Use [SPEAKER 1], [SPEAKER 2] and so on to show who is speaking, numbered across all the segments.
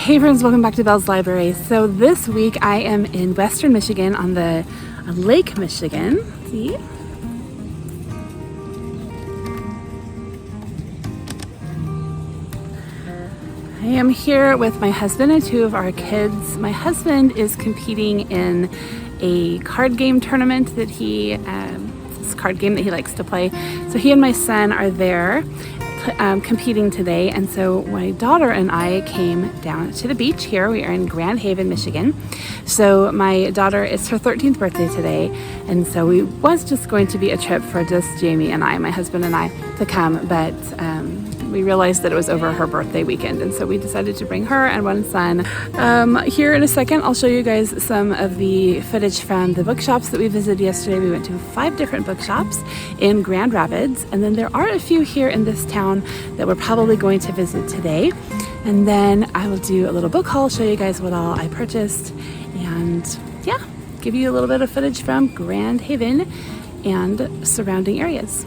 [SPEAKER 1] Hey friends, welcome back to Belle's Library. So this week I am in Western Michigan on Lake Michigan. See? I am here with my husband and two of our kids. My husband is competing in a card game tournament that this card game that he likes to play. So he and my son are there competing today, and so my daughter and I came down to the beach here. We are in Grand Haven, Michigan. So my daughter, it's her 13th birthday today, and so it was just going to be a trip for just Jamie and I, my husband and I, to come, but we realized that it was over her birthday weekend, and so we decided to bring her and one son. Here in a second, I'll show you guys some of the footage from the bookshops that we visited yesterday. We went to 5 different bookshops in Grand Rapids, and then there are a few here in this town that we're probably going to visit today. And then I will do a little book haul, show you guys what all I purchased, and yeah, give you a little bit of footage from Grand Haven and surrounding areas.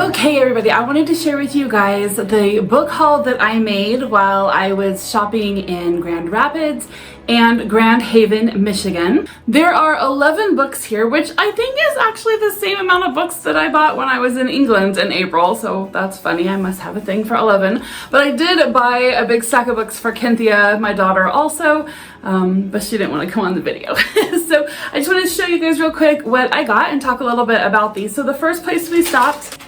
[SPEAKER 1] Okay everybody, I wanted to share with you guys the book haul that I made while I was shopping in Grand Rapids and Grand Haven, Michigan. There are 11 books here, which I think is actually the same amount of books that I bought when I was in England in April, so that's funny. I must have a thing for 11. But I did buy a big stack of books for Cynthia, my daughter, also, but she didn't want to come on the video. So I just wanted to show you guys real quick what I got and talk a little bit about these. So the first place we stopped,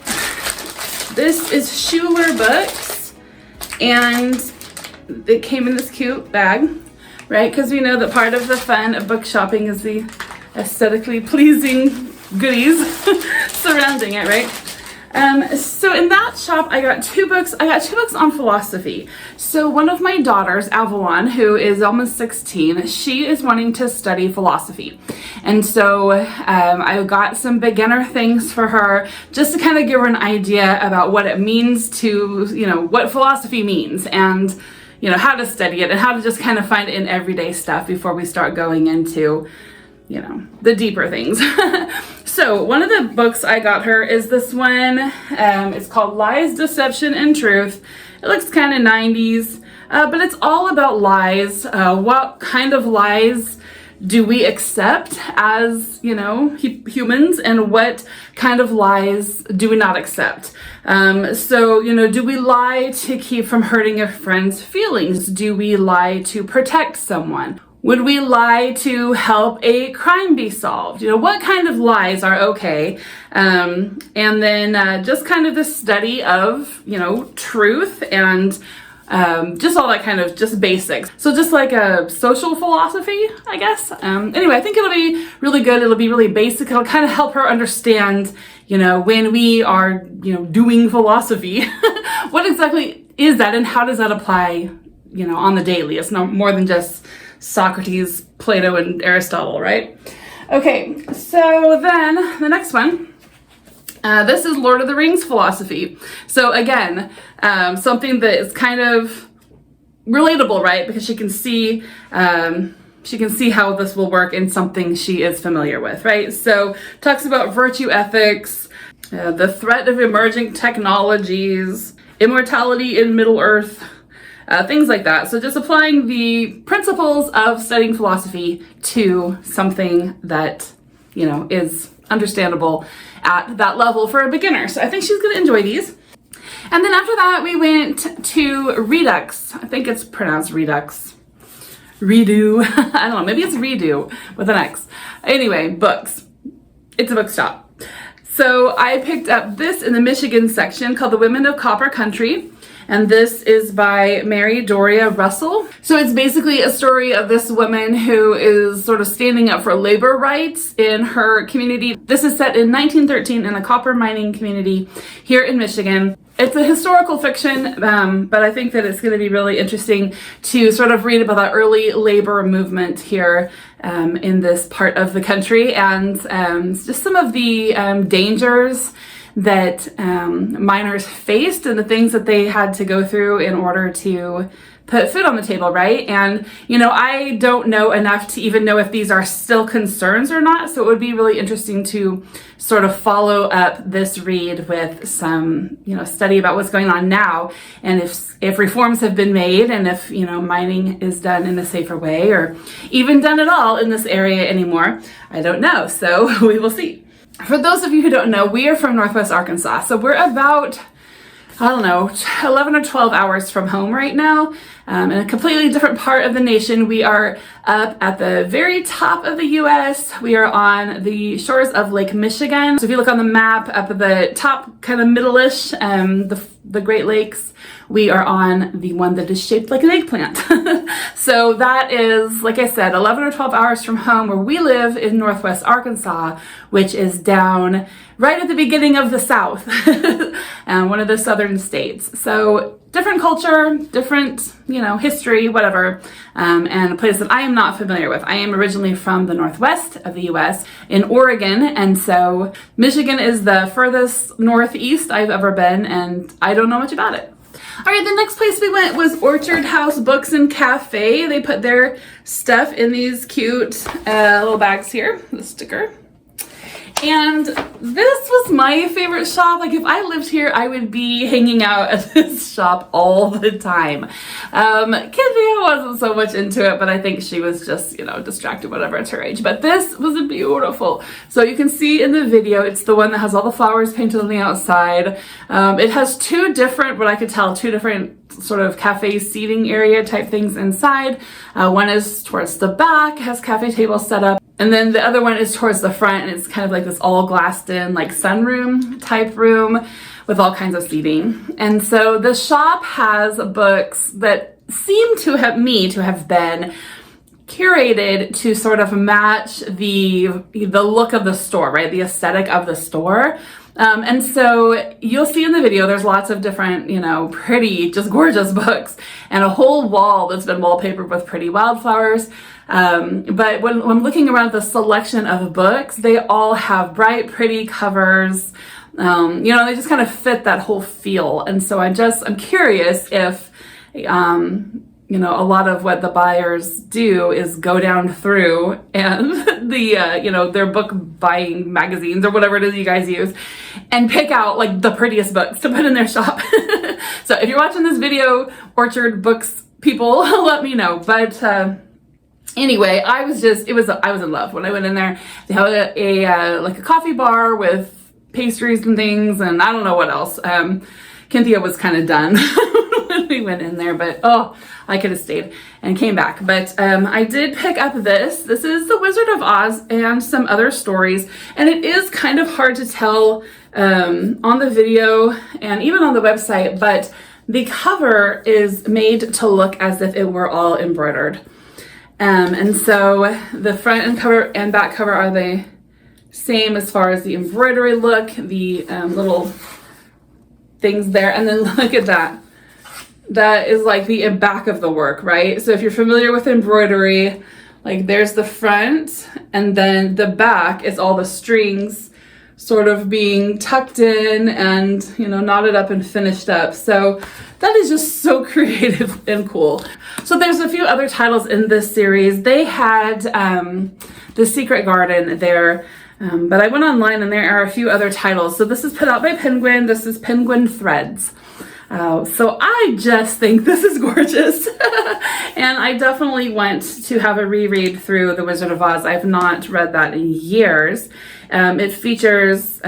[SPEAKER 1] this is Schuler Books, and it came in this cute bag, right? Because we know that part of the fun of book shopping is the aesthetically pleasing goodies surrounding it, right? So in that shop, I got two books. I got two books on philosophy. So one of my daughters, Avalon, who is almost 16, she is wanting to study philosophy. And so I got some beginner things for her just to kind of give her an idea about what it means to, what philosophy means and, how to study it and how to just kind of find it in everyday stuff before we start going into, the deeper things. So one of the books I got her is this one. It's called Lies, Deception, and Truth. It looks kind of 90s, but it's all about lies. What kind of lies do we accept as, humans, and what kind of lies do we not accept? So, do we lie to keep from hurting a friend's feelings? Do we lie to protect someone? Would we lie to help a crime be solved? What kind of lies are okay? And then just kind of the study of, truth and just all that kind of just basics. So just like a social philosophy, I guess. Anyway, I think it'll be really good. It'll be really basic. It'll kind of help her understand, when we are, doing philosophy, what exactly is that and how does that apply, on the daily? It's no more than just Socrates, Plato, and Aristotle, right? Okay, so then the next one, this is Lord of the Rings philosophy. So again, something that is kind of relatable, right? Because she can see how this will work in something she is familiar with, right? So talks about virtue ethics, the threat of emerging technologies, immortality in Middle Earth, things like that. So just applying the principles of studying philosophy to something that, is understandable at that level for a beginner. So I think she's going to enjoy these. And then after that, we went to Redux. I think it's pronounced Redux. Redo. I don't know. Maybe it's Redo with an X. Anyway, books. It's a bookshop. So I picked up this in the Michigan section called The Women of Copper Country. And this is by Mary Doria Russell. So it's basically a story of this woman who is sort of standing up for labor rights in her community. This is set in 1913 in a copper mining community here in Michigan. It's a historical fiction, but I think that it's going to be really interesting to sort of read about that early labor movement here in this part of the country, and just some of the dangers that miners faced and the things that they had to go through in order to put food on the table, right? And, I don't know enough to even know if these are still concerns or not, so it would be really interesting to sort of follow up this read with some, study about what's going on now, and if reforms have been made, and if, mining is done in a safer way, or even done at all in this area anymore. I don't know, so we will see. For those of you who don't know, we are from Northwest Arkansas, so we're about, 11 or 12 hours from home right now, in a completely different part of the nation. We are up at the very top of the U.S. We are on the shores of Lake Michigan. So if you look on the map, up at the top, kind of middle-ish, the Great Lakes, we are on the one that is shaped like an eggplant. So that is, like I said, 11 or 12 hours from home, where we live in Northwest Arkansas, which is down right at the beginning of the South, one of the southern states. So different culture, different, history, whatever, and a place that I am not familiar with. I am originally from the Northwest of the U.S. in Oregon, and so Michigan is the furthest northeast I've ever been, and I don't know much about it. All right, the next place we went was Orchard House Books and Cafe. They put their stuff in these cute little bags here, the sticker. And this was my favorite shop. Like if I lived here, I would be hanging out at this shop all the time. Kithia wasn't so much into it, but I think she was just, you know, distracted, whatever, it's her age. But this was beautiful. So you can see in the video, it's the one that has all the flowers painted on the outside. It has two different, what I could tell, two different sort of cafe seating area type things inside. One is towards the back, has cafe tables set up. And then the other one is towards the front, and it's kind of like this all glassed in, like sunroom type room with all kinds of seating. And so the shop has books that seem to have been curated to sort of match the look of the store, right? The aesthetic of the store. And so you'll see in the video, there's lots of different, you know, pretty, just gorgeous books and a whole wall that's been wallpapered with pretty wildflowers. But when looking around the selection of books, they all have bright, pretty covers. You know, they just kind of fit that whole feel. And so I'm curious if, you know, a lot of what the buyers do is go down through and you know, their book buying magazines or whatever it is you guys use and pick out like the prettiest books to put in their shop. So if you're watching this video, Orchard Books people, let me know. But, anyway, I was in love when I went in there. They had like a coffee bar with pastries and things, and I don't know what else. Cynthia was kind of done when we went in there, but oh, I could have stayed and came back. But I did pick up this. This is The Wizard of Oz and some other stories, and it is kind of hard to tell on the video and even on the website, but the cover is made to look as if it were all embroidered. And so the front and cover and back cover are the same as far as the embroidery look, the little things there. And then look at that. That is like the back of the work, right? So if you're familiar with embroidery, like there's the front and then the back is all the strings sort of being tucked in and, you know, knotted up and finished up. So that is just so creative and cool. So there's a few other titles in this series. They had The Secret Garden there, but I went online and there are a few other titles. So this is put out by Penguin. This is Penguin Threads. So I just think this is gorgeous. And I definitely want to have a reread through The Wizard of Oz. I've not read that in years. It features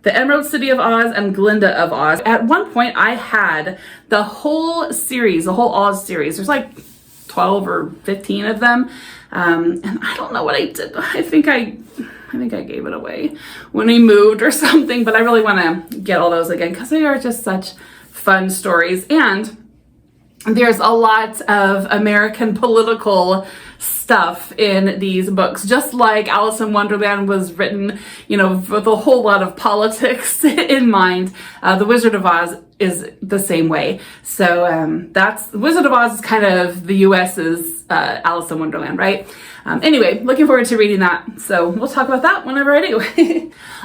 [SPEAKER 1] the Emerald City of Oz and Glinda of Oz. At one point I had the whole series, the whole Oz series. There's like 12 or 15 of them. And I don't know what I did. I think I gave it away when we moved or something, but I really want to get all those again because they are just such fun stories. And there's a lot of American political stuff in these books, just like Alice in Wonderland was written, you know, with a whole lot of politics in mind. The Wizard of Oz is the same way. So that's The Wizard of Oz is kind of the US's Alice in Wonderland, right? Anyway, looking forward to reading that. So we'll talk about that whenever I do.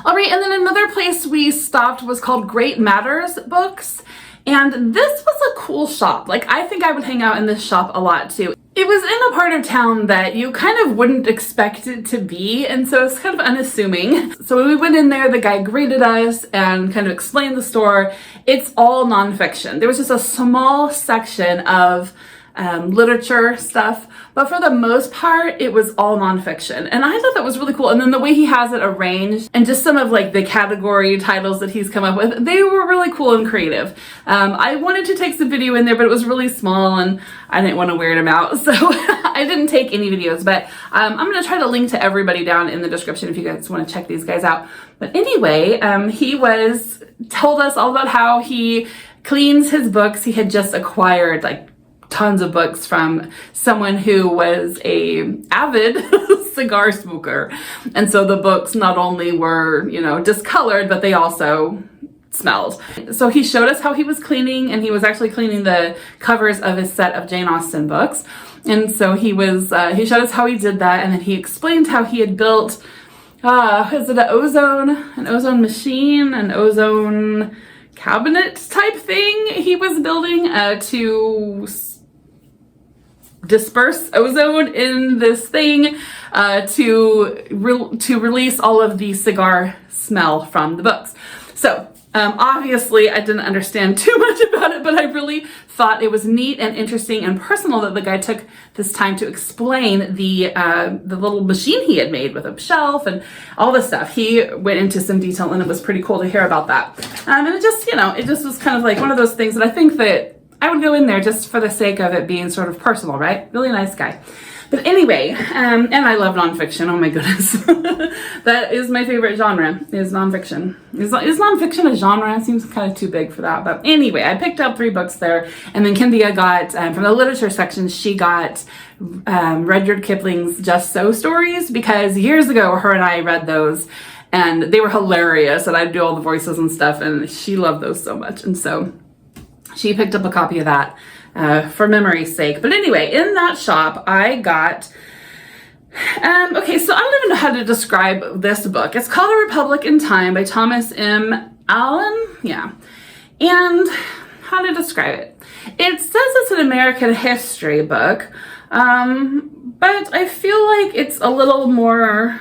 [SPEAKER 1] All right, and then another place we stopped was called Great Matters Books. And this was a cool shop. Like, I think I would hang out in this shop a lot too. It was in a part of town that you kind of wouldn't expect it to be, and so it's kind of unassuming. So when we went in there, the guy greeted us and kind of explained the store. It's all nonfiction. There was just a small section of literature stuff, but for the most part, it was all nonfiction. And I thought that was really cool. And then the way he has it arranged and just some of like the category titles that he's come up with, they were really cool and creative. I wanted to take some video in there, but it was really small and I didn't want to weird him out. So I didn't take any videos, but I'm going to try to link to everybody down in the description if you guys want to check these guys out. But anyway, he told us all about how he cleans his books. He had just acquired like tons of books from someone who was a avid cigar smoker. And so the books not only were, you know, discolored, but they also smelled. So he showed us how he was cleaning, and he was actually cleaning the covers of his set of Jane Austen books. And so he showed us how he did that, and then he explained how he had built, is it an ozone machine, an ozone cabinet type thing he was building to disperse ozone in this thing to release all of the cigar smell from the books. So obviously I didn't understand too much about it, but I really thought it was neat and interesting and personal that the guy took this time to explain the little machine he had made with a shelf and all this stuff. He went into some detail, and it was pretty cool to hear about that. And it just, it just was kind of like one of those things that I think that I would go in there just for the sake of it being sort of personal, right? Really nice guy. But anyway, and I love nonfiction. Oh my goodness. That is my favorite genre, is nonfiction. Is nonfiction a genre? It seems kind of too big for that. But anyway, I picked up 3 books there. And then Cynthia got, from the literature section, she got Rudyard Kipling's Just So stories, because years ago, her and I read those. And they were hilarious. And I'd do all the voices and stuff. And she loved those so much. And so she picked up a copy of that. For memory's sake. But anyway, in that shop, I got, okay, so I don't even know how to describe this book. It's called A Republic in Time by Thomas M. Allen. Yeah. And how to describe it? It says it's an American history book, but I feel like it's a little more,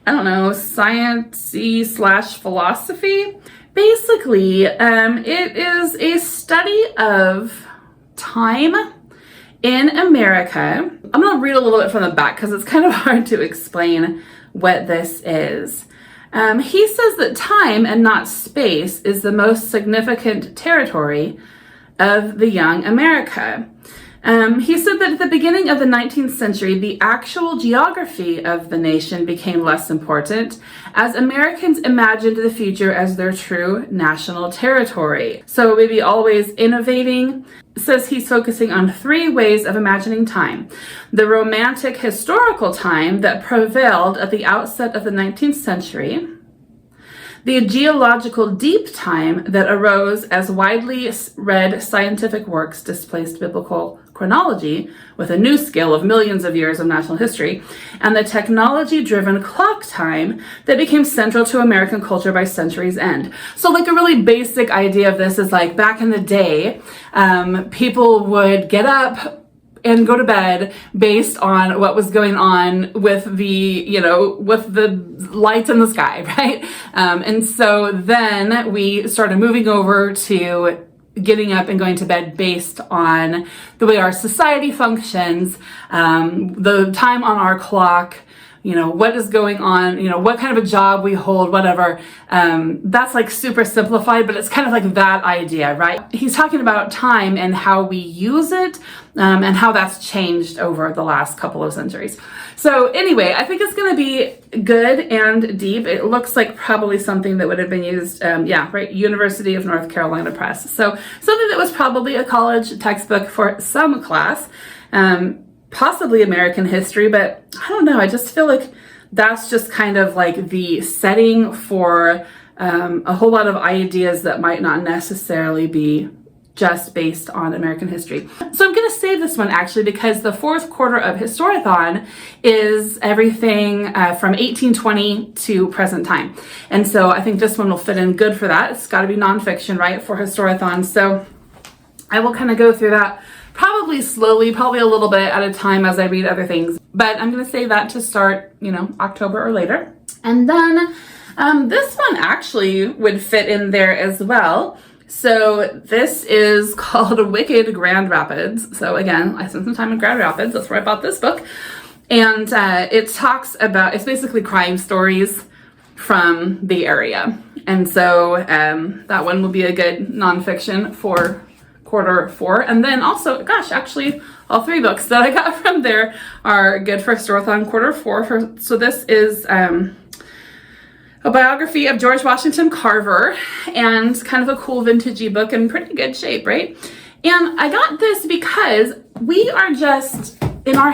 [SPEAKER 1] I don't know, science-y / philosophy. Basically, it is a study of time in America. I'm going to read a little bit from the back because it's kind of hard to explain what this is. He says that time and not space is the most significant territory of the young America. He said that at the beginning of the 19th century, the actual geography of the nation became less important as Americans imagined the future as their true national territory. So maybe always innovating. Says he's focusing on 3 ways of imagining time. The romantic historical time that prevailed at the outset of the 19th century, the geological deep time that arose as widely read scientific works displaced biblical chronology with a new scale of millions of years of national history, and the technology-driven clock time that became central to American culture by century's end. So like a really basic idea of this is like back in the day, people would get up and go to bed based on what was going on with the, with the lights in the sky, right? And so then we started moving over to getting up and going to bed based on the way our society functions, the time on our clock, what is going on, what kind of a job we hold, whatever. That's like super simplified, but it's kind of like that idea, right? He's talking about time and how we use it, and how that's changed over the last couple of centuries. So anyway, I think it's going to be good and deep. It looks like probably something that would have been used, University of North Carolina Press. So something that was probably a college textbook for some class. Possibly American history, but I don't know. I just feel like that's just kind of like the setting for a whole lot of ideas that might not necessarily be just based on American history. So I'm going to save this one actually because the 4th quarter of Historathon is everything from 1820 to present time. And so I think this one will fit in good for that. It's got to be nonfiction, right, for Historathon. So I will kind of go through that probably slowly, probably a little bit at a time as I read other things. But I'm going to save that to start, October or later. And then this one actually would fit in there as well. So this is called Wicked Grand Rapids. So again, I spent some time in Grand Rapids. That's where I bought this book. And it talks about, it's basically crime stories from the area. And so that one will be a good nonfiction for quarter 4. And then also, actually, all 3 books that I got from there are good for Historathon quarter 4. So this is a biography of George Washington Carver, and kind of a cool vintagey book in pretty good shape, right? And I got this because we are just, in our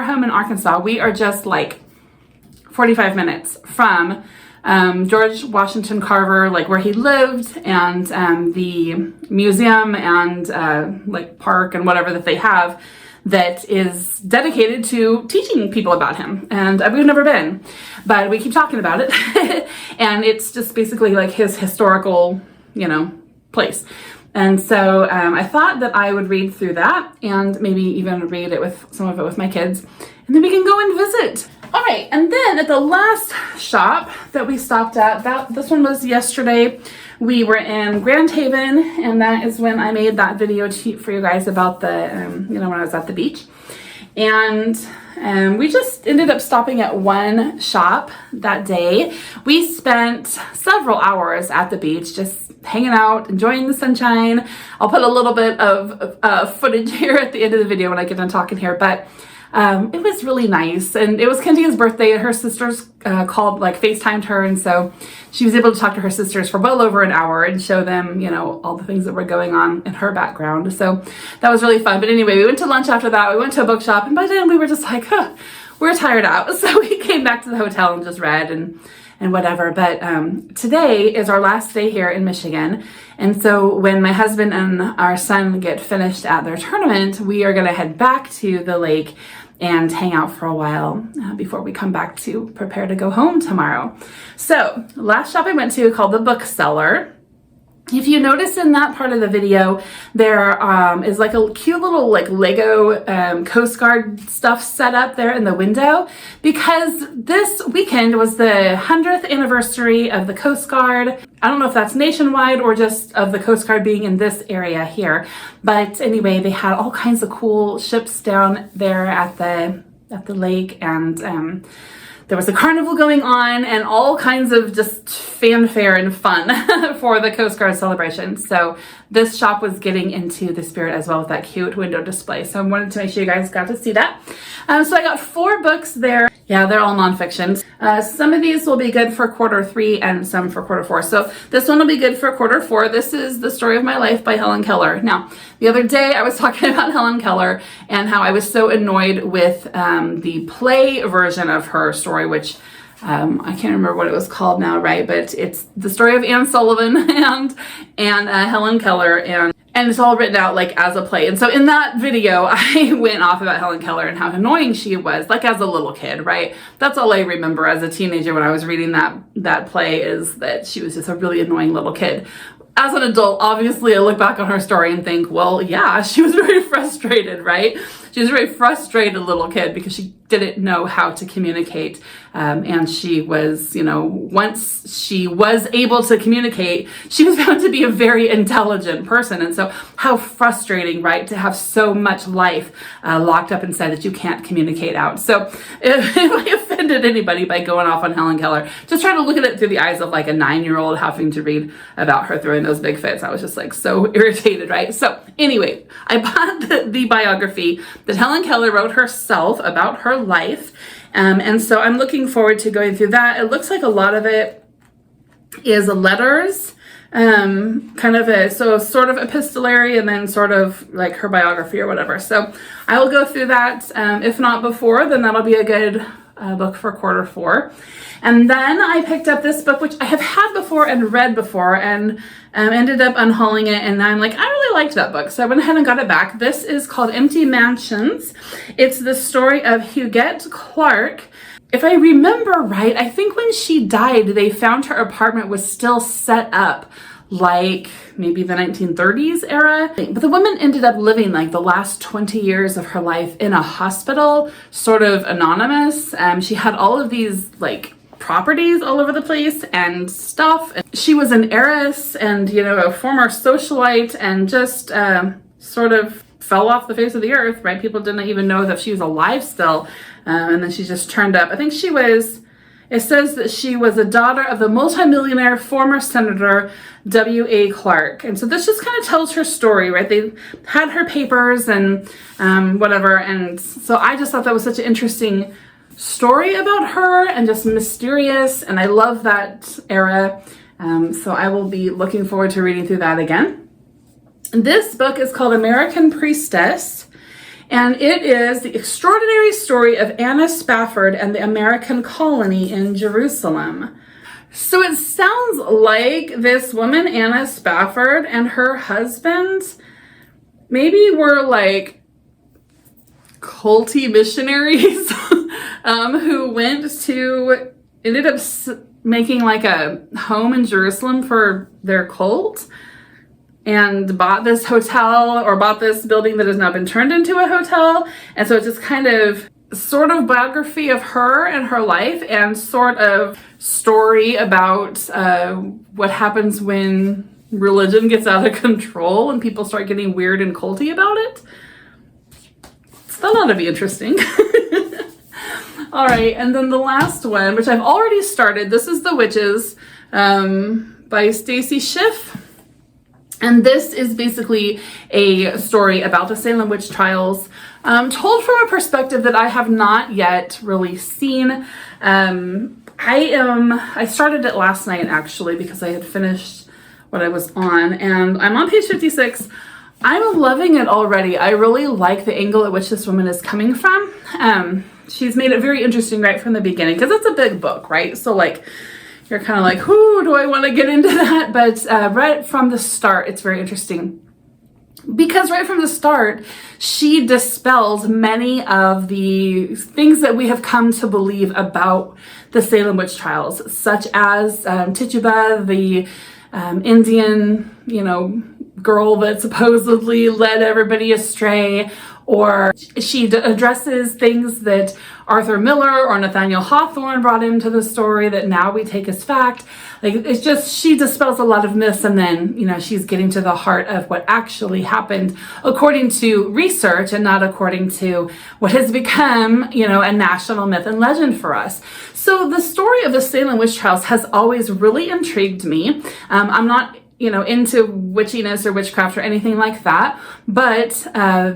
[SPEAKER 1] home in Arkansas, we are just like 45 minutes from George Washington Carver, like where he lived, and the museum and like park and whatever that they have that is dedicated to teaching people about him. And we've never been, but we keep talking about it. And it's just basically like his historical, place. And so I thought that I would read through that and maybe even read it with some of it with my kids, and then we can go and visit. All right, and then at the last shop that we stopped at, this one was yesterday. We were in Grand Haven, and that is when I made that video for you guys about the, when I was at the beach. And we just ended up stopping at one shop that day. We spent several hours at the beach just hanging out, enjoying the sunshine. I'll put a little bit of footage here at the end of the video when I get done talking here, but it was really nice. And it was Kendia's birthday, and her sisters called, FaceTimed her, and so she was able to talk to her sisters for well over an hour and show them, all the things that were going on in her background. So that was really fun. But anyway, we went to lunch after that. We went to a bookshop, and by then we were just like, we're tired out. So we came back to the hotel and just read and whatever. But today is our last day here in Michigan. And so when my husband and our son get finished at their tournament, we are going to head back to the lake and hang out for a while before we come back to prepare to go home tomorrow. So last shop I went to called the Bookseller. If you notice in that part of the video, there is like a cute little Lego Coast Guard stuff set up there in the window, because this weekend was the 100th anniversary of the Coast Guard. I don't know if that's nationwide or just of the Coast Guard being in this area here. But anyway, they had all kinds of cool ships down there at the lake, and there was a carnival going on and all kinds of just fanfare and fun for the Coast Guard celebration. So this shop was getting into the spirit as well with that cute window display. So I wanted to make sure you guys got to see that. So I got 4 books there. Yeah, they're all nonfiction. Some of these will be good for quarter 3 and some for quarter 4. So this one will be good for quarter 4. This is The Story of My Life by Helen Keller. Now, the other day I was talking about Helen Keller and how I was so annoyed with the play version of her story, which I can't remember what it was called now, right? But it's the story of Anne Sullivan and Helen Keller, and it's all written out as a play. And so in that video, I went off about Helen Keller and how annoying she was, as a little kid, right? That's all I remember as a teenager when I was reading that play, is that she was just a really annoying little kid. As an adult, obviously, I look back on her story and think, well, yeah, she was very frustrated, right? She was a very frustrated little kid because she didn't know how to communicate. And she was, once she was able to communicate, she was found to be a very intelligent person. And so how frustrating, right, to have so much life locked up inside that you can't communicate out. So if I offended anybody by going off on Helen Keller, just try to look at it through the eyes of a 9-year-old having to read about her throwing those big fits. I was just so irritated, right? So anyway, I bought the biography that Helen Keller wrote herself about her life. And so I'm looking forward to going through that. It looks like a lot of it is letters, so sort of epistolary, and then sort of her biography or whatever. So I will go through that. If not before, then that'll be a good book for quarter 4. And then I picked up this book, which I have had before and read before, and ended up unhauling it, and I'm I really liked that book, so I went ahead and got it back. This is called Empty Mansions. It's the story of Huguette Clark. If I remember right, I think when she died, they found her apartment was still set up maybe the 1930s era. But the woman ended up living the last 20 years of her life in a hospital, sort of anonymous. She had all of these properties all over the place and stuff. She was an heiress and, a former socialite, and just sort of fell off the face of the earth, right? People didn't even know that she was alive still. And then she just turned up. I think it says that she was a daughter of the multimillionaire former Senator W.A. Clark. And so this just kind of tells her story, right? They had her papers and whatever. And so I just thought that was such an interesting story about her and just mysterious. And I love that era. So I will be looking forward to reading through that again. This book is called American Priestess. And it is the extraordinary story of Anna Spafford and the American colony in Jerusalem. So it sounds like this woman, Anna Spafford, and her husband maybe were culty missionaries who ended up making a home in Jerusalem for their cult. and bought this hotel, or bought this building that has now been turned into a hotel. And so it's just kind of sort of biography of her and her life, and sort of story about what happens when religion gets out of control and people start getting weird and culty about it. So that ought to be interesting. All right, and then the last one, which I've already started, this is The Witches by Stacy Schiff. And this is basically a story about the Salem witch trials, told from a perspective that I have not yet really seen. I started it last night, actually, because I had finished what I was on, and I'm on page 56. I'm loving it already. I really like the angle at which this woman is coming from. She's made it very interesting right from the beginning, because it's a big book, right? So like, you're kind of like, whoo, do I want to get into that? But right from the start, it's very interesting. Because right from the start, she dispels many of the things that we have come to believe about the Salem witch trials, such as Tituba, the Indian, girl that supposedly led everybody astray, or she addresses things that Arthur Miller or Nathaniel Hawthorne brought into the story that now we take as fact. Like, it's just, she dispels a lot of myths, and then, she's getting to the heart of what actually happened according to research, and not according to what has become, a national myth and legend for us. So the story of the Salem witch trials has always really intrigued me. I'm not into witchiness or witchcraft or anything like that. But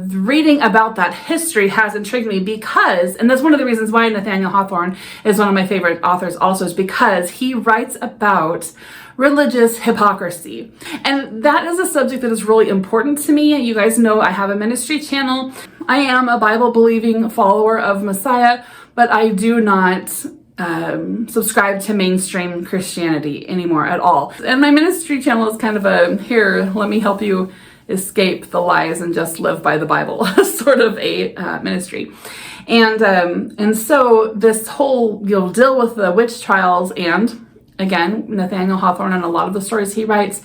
[SPEAKER 1] reading about that history has intrigued me because, and that's one of the reasons why Nathaniel Hawthorne is one of my favorite authors also, is because he writes about religious hypocrisy. And that is a subject that is really important to me. You guys know I have a ministry channel. I am a Bible-believing follower of Messiah, but I do not subscribe to mainstream Christianity anymore at all. And my ministry channel is kind of a, here, let me help you escape the lies and just live by the Bible sort of a ministry. And so this whole, deal with the witch trials, and again, Nathaniel Hawthorne and a lot of the stories he writes,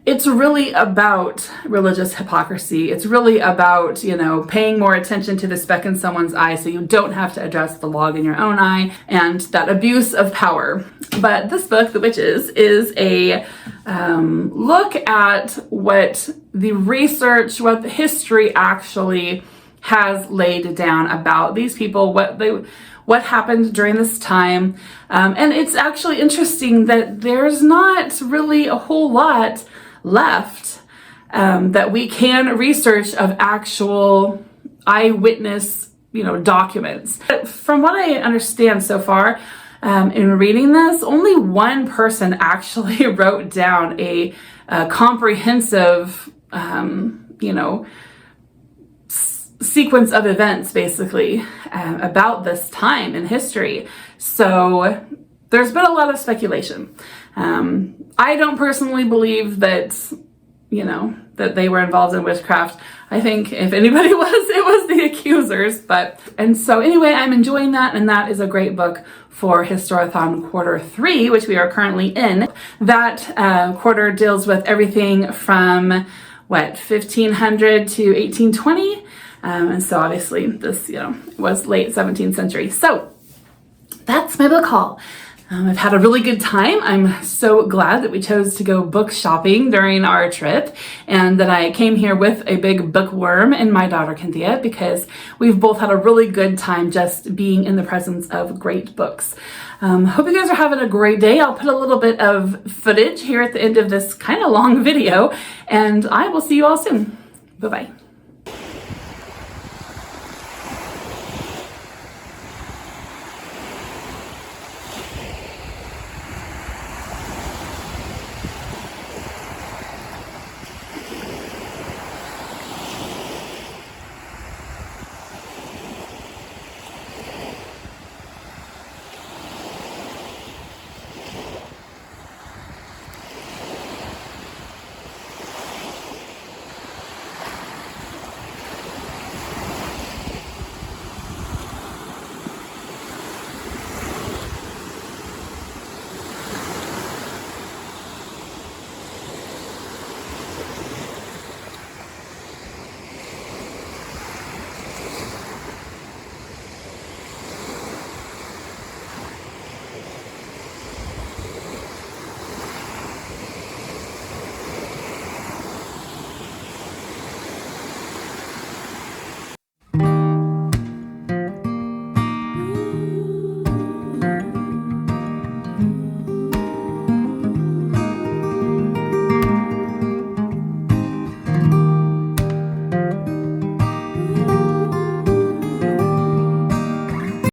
[SPEAKER 1] it's really about religious hypocrisy. It's really about, paying more attention to the speck in someone's eye so you don't have to address the log in your own eye, and that abuse of power. But this book, The Witches, is a look at what the research, what the history actually has laid down about these people, what happened during this time. And it's actually interesting that there's not really a whole lot left that we can research of actual eyewitness, documents. But from what I understand so far, in reading this, only one person actually wrote down a comprehensive, sequence of events, basically, about this time in history. So there's been a lot of speculation. I don't personally believe that, that they were involved in witchcraft. I think if anybody was, it was the accusers. And so anyway, I'm enjoying that, and that is a great book for Historathon Quarter 3, which we are currently in. That quarter deals with everything from, 1500 to 1820. And so obviously this, was late 17th century. So that's my book haul. I've had a really good time. I'm so glad that we chose to go book shopping during our trip, and that I came here with a big bookworm in my daughter Cynthia, because we've both had a really good time just being in the presence of great books. Hope you guys are having a great day. I'll put a little bit of footage here at the end of this kind of long video, and I will see you all soon. Bye-bye.